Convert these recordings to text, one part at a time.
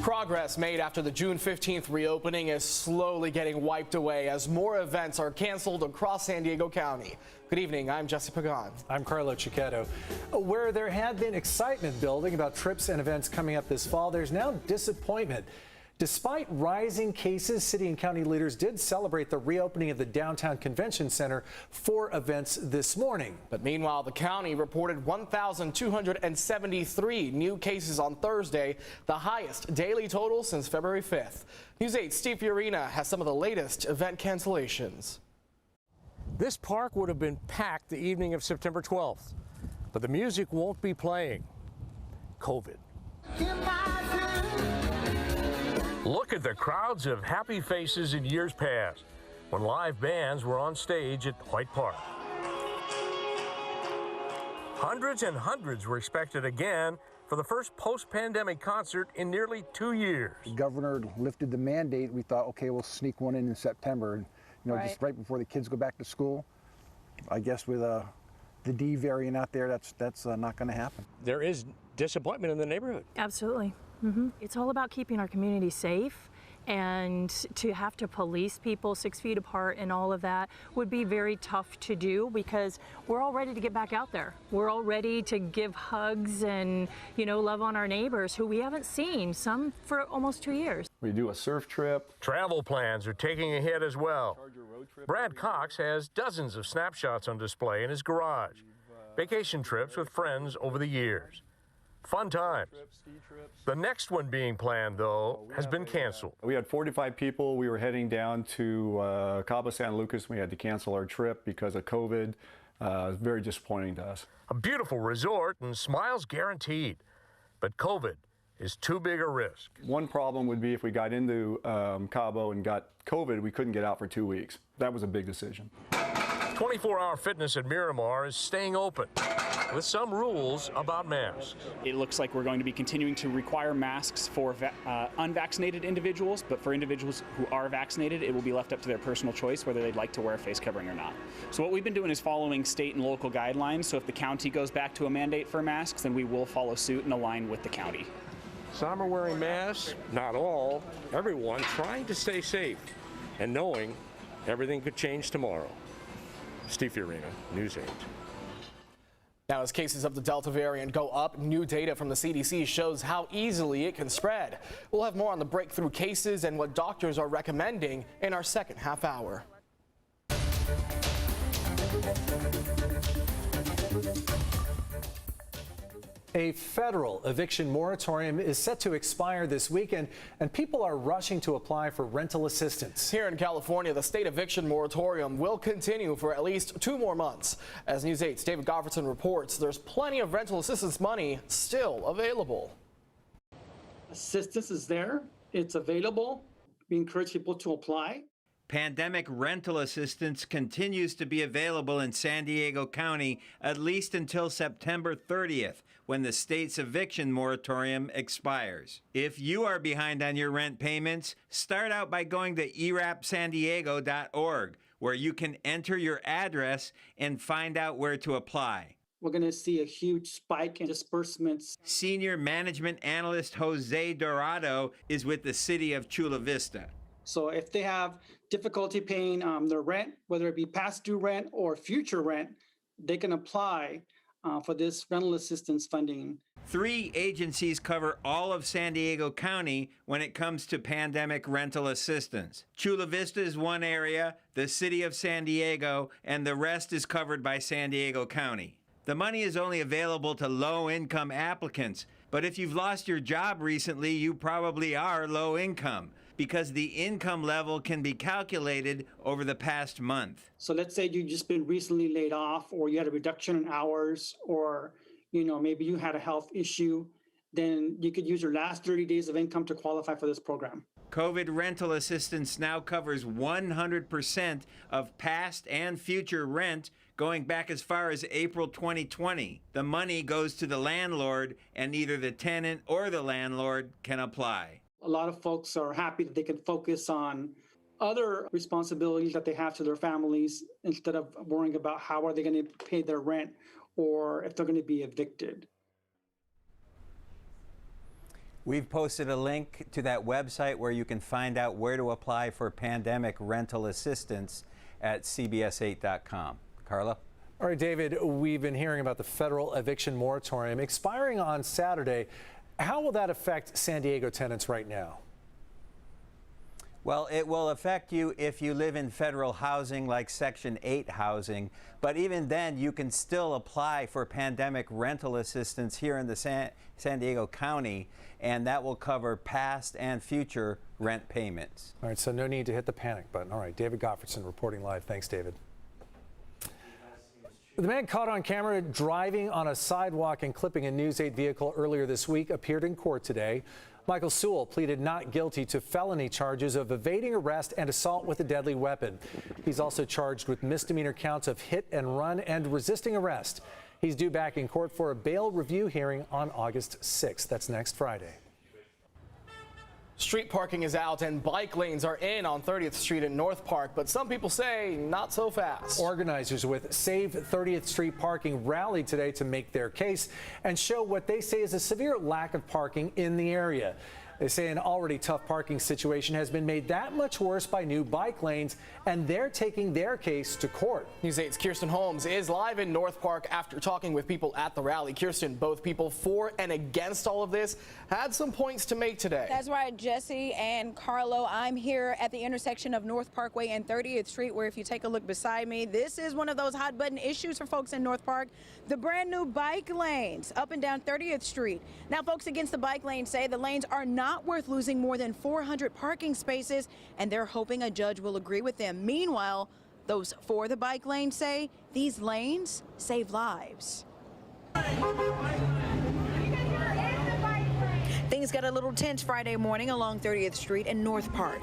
Progress made after the June 15th reopening is slowly getting wiped away as more events are canceled across San Diego County. Good evening, I'm Jesse Pagan. I'm Carlo Chiquetto. Where there had been excitement building about trips and events coming up this fall, there's now disappointment. Despite rising cases, city and county leaders did celebrate the reopening of the downtown convention center for events this morning. But meanwhile, the county reported 1,273 new cases on Thursday, the highest daily total since February 5th. News 8's Steve Fiorina has some of the latest event cancellations. This park would have been packed the evening of September 12th, but the music won't be playing. COVID. Look at the crowds of happy faces in years past when live bands were on stage at White Park. Hundreds and hundreds were expected again for the first post-pandemic concert in nearly 2 years. The governor lifted the mandate. We thought, okay, we'll sneak one in September, and just right before the kids go back to school. I guess with the D variant out there, that's not going to happen. There is disappointment in the neighborhood. Absolutely. It's all about keeping our community safe, and to have to police people 6 feet apart and all of that would be very tough to do because we're all ready to get back out there. We're all ready to give hugs and, love on our neighbors who we haven't seen, some for almost 2 years. We do a surf trip. Travel plans are taking a hit as well. Brad Cox has dozens of snapshots on display in his garage. Vacation trips with friends over the years. Fun times. The next one being planned, though, has been canceled. We had 45 people. We were heading down to Cabo San Lucas. We had to cancel our trip because of COVID. It was very disappointing to us. A beautiful resort and smiles guaranteed. But COVID is too big a risk. One problem would be if we got into Cabo and got COVID, we couldn't get out for 2 weeks. That was a big decision. 24-hour fitness at Miramar is staying open with some rules about masks. It looks like we're going to be continuing to require masks for unvaccinated individuals, but for individuals who are vaccinated, it will be left up to their personal choice whether they'd like to wear a face covering or not. So what we've been doing is following state and local guidelines. So if the county goes back to a mandate for masks, then we will follow suit and align with the county. Some are wearing masks, not all, everyone trying to stay safe and knowing everything could change tomorrow. Steve Fiorina, News 8. Now, as cases of the Delta variant go up, new data from the CDC shows how easily it can spread. We'll have more on the breakthrough cases and what doctors are recommending in our second half hour. A federal eviction moratorium is set to expire this weekend, and people are rushing to apply for rental assistance. Here in California, the state eviction moratorium will continue for at least 2 more months. As News 8's David Govertson reports, there's plenty of rental assistance money still available. Assistance is there. It's available. We encourage people to apply. Pandemic rental assistance continues to be available in San Diego County at least until September 30th, when the state's eviction moratorium expires. If you are behind on your rent payments, start out by going to erapsandiego.org, where you can enter your address and find out where to apply. We're going to see a huge spike in disbursements. Senior management analyst Jose Dorado is with the city of Chula Vista. So if they have difficulty paying their rent, whether it be past due rent or future rent, they can apply for this rental assistance funding. 3 agencies cover all of San Diego County when it comes to pandemic rental assistance. Chula Vista is one area, the city of San Diego, and the rest is covered by San Diego County. The money is only available to low-income applicants, but if you've lost your job recently, you probably are low income, because the income level can be calculated over the past month. So let's say you've just been recently laid off, or you had a reduction in hours, or maybe you had a health issue, then you could use your last 30 days of income to qualify for this program. COVID rental assistance now covers 100% of past and future rent going back as far as April 2020. The money goes to the landlord, and either the tenant or the landlord can apply. A lot of folks are happy that they can focus on other responsibilities that they have to their families instead of worrying about how are they going to pay their rent or if they're going to be evicted. We've posted a link to that website where you can find out where to apply for pandemic rental assistance at cbs8.com. Carla? All right, David, we've been hearing about the federal eviction moratorium expiring on Saturday. How will that affect San Diego tenants right now? Well, it will affect you if you live in federal housing like Section 8 housing, but even then you can still apply for pandemic rental assistance here in the San Diego County, and that will cover past and future rent payments. All right, so no need to hit the panic button. All right, David Gottfredson reporting live. Thanks, David. The man caught on camera driving on a sidewalk and clipping a News 8 vehicle earlier this week appeared in court today. Michael Sewell pleaded not guilty to felony charges of evading arrest and assault with a deadly weapon. He's also charged with misdemeanor counts of hit and run and resisting arrest. He's due back in court for a bail review hearing on August 6th. That's next Friday. Street parking is out and bike lanes are in on 30th Street in North Park, but some people say not so fast. Organizers with Save 30th Street Parking rallied today to make their case and show what they say is a severe lack of parking in the area. They say an already tough parking situation has been made that much worse by new bike lanes, and they're taking their case to court. News 8's Kirsten Holmes is live in North Park after talking with people at the rally. Kirsten, both people for and against all of this had some points to make today. That's right, Jesse and Carlo. I'm here at the intersection of North Parkway and 30th Street, where if you take a look beside me, this is one of those hot button issues for folks in North Park, the brand new bike lanes up and down 30th Street. Now, folks against the bike lanes say the lanes are not worth losing more than 400 parking spaces, and they're hoping a judge will agree with them. Meanwhile, those for the bike lanes say these lanes save lives. Things got a little tense Friday morning along 30th Street in North Park.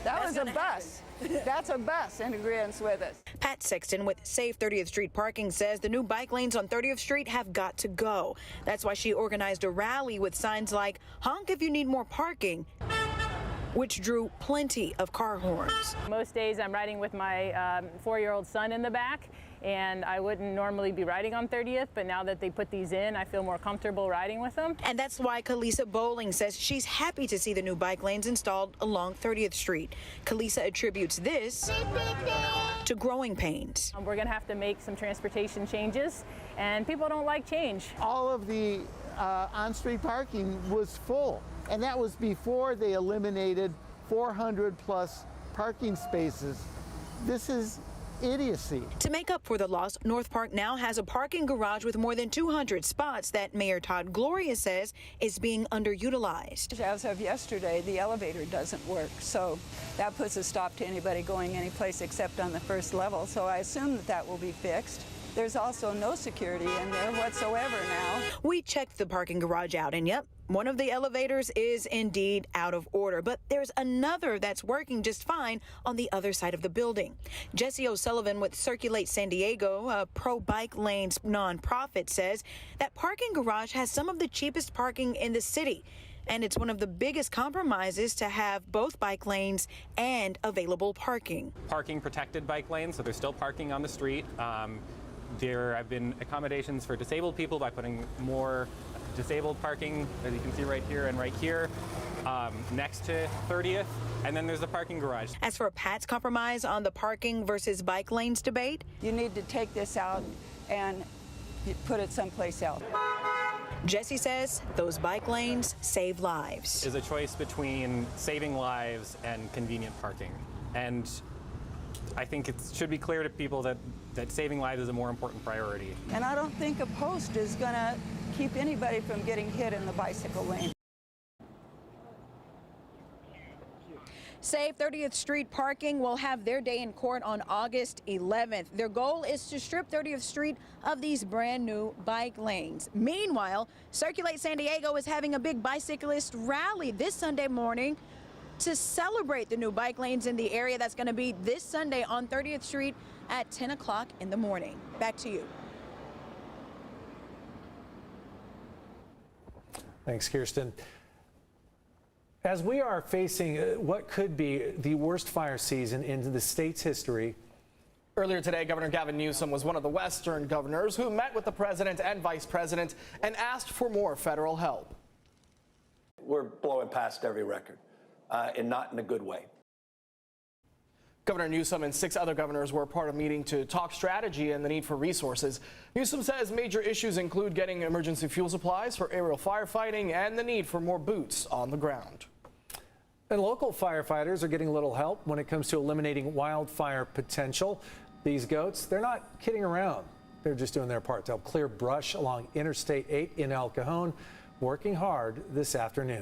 That was a bus. That's a bus in agreement with us. Pat Sexton with Save 30th Street Parking says the new bike lanes on 30th Street have got to go. That's why she organized a rally with signs like "Honk if you need more parking," which drew plenty of car horns. Most days I'm riding with my 4-year-old son in the back, and I wouldn't normally be riding on 30th, but now that they put these in, I feel more comfortable riding with them. And that's why Kalisa Bowling says she's happy to see the new bike lanes installed along 30th Street. Kalisa attributes this to growing pains. We're going to have to make some transportation changes, and people don't like change. All of the on-street parking was full, and that was before they eliminated 400 plus parking spaces. This is idiocy. To make up for the loss, North Park now has a parking garage with more than 200 spots that Mayor Todd Gloria says is being underutilized. As of yesterday, the elevator doesn't work, so that puts a stop to anybody going anyplace except on the first level. So I assume that that will be fixed. There's also no security in there whatsoever now. We checked the parking garage out, and yep, one of the elevators is indeed out of order, but there's another that's working just fine on the other side of the building. Jesse O'Sullivan with Circulate San Diego, a pro-bike lanes nonprofit, says that parking garage has some of the cheapest parking in the city, and it's one of the biggest compromises to have both bike lanes and available parking. Parking protected bike lanes, so there's still parking on the street. There have been accommodations for disabled people by putting more disabled parking, as you can see right here and right here, next to 30th, and then there's the parking garage. As for Pat's compromise on the parking versus bike lanes debate, you need to take this out and put it someplace else. Jesse says those bike lanes save lives. Is a choice between saving lives and convenient parking, and I think it should be clear to people that saving lives is a more important priority. And I don't think a post is going to keep anybody from getting hit in the bicycle lane. Save 30th Street Parking will have their day in court on August 11th. Their goal is to strip 30th Street of these brand new bike lanes. Meanwhile, Circulate San Diego is having a big bicyclist rally this Sunday morning to celebrate the new bike lanes in the area. That's going to be this Sunday on 30th Street at 10 o'clock in the morning. Back to you. Thanks, Kirsten. As we are facing what could be the worst fire season in the state's history. Earlier today, Governor Gavin Newsom was one of the Western governors who met with the president and vice president and asked for more federal help. we're blowing past every record, and not in a good way. Governor Newsom and 6 other governors were part of a meeting to talk strategy and the need for resources. Newsom says major issues include getting emergency fuel supplies for aerial firefighting and the need for more boots on the ground. And local firefighters are getting a little help when it comes to eliminating wildfire potential. These goats, they're not kidding around. They're just doing their part to help clear brush along Interstate 8 in El Cajon, working hard this afternoon.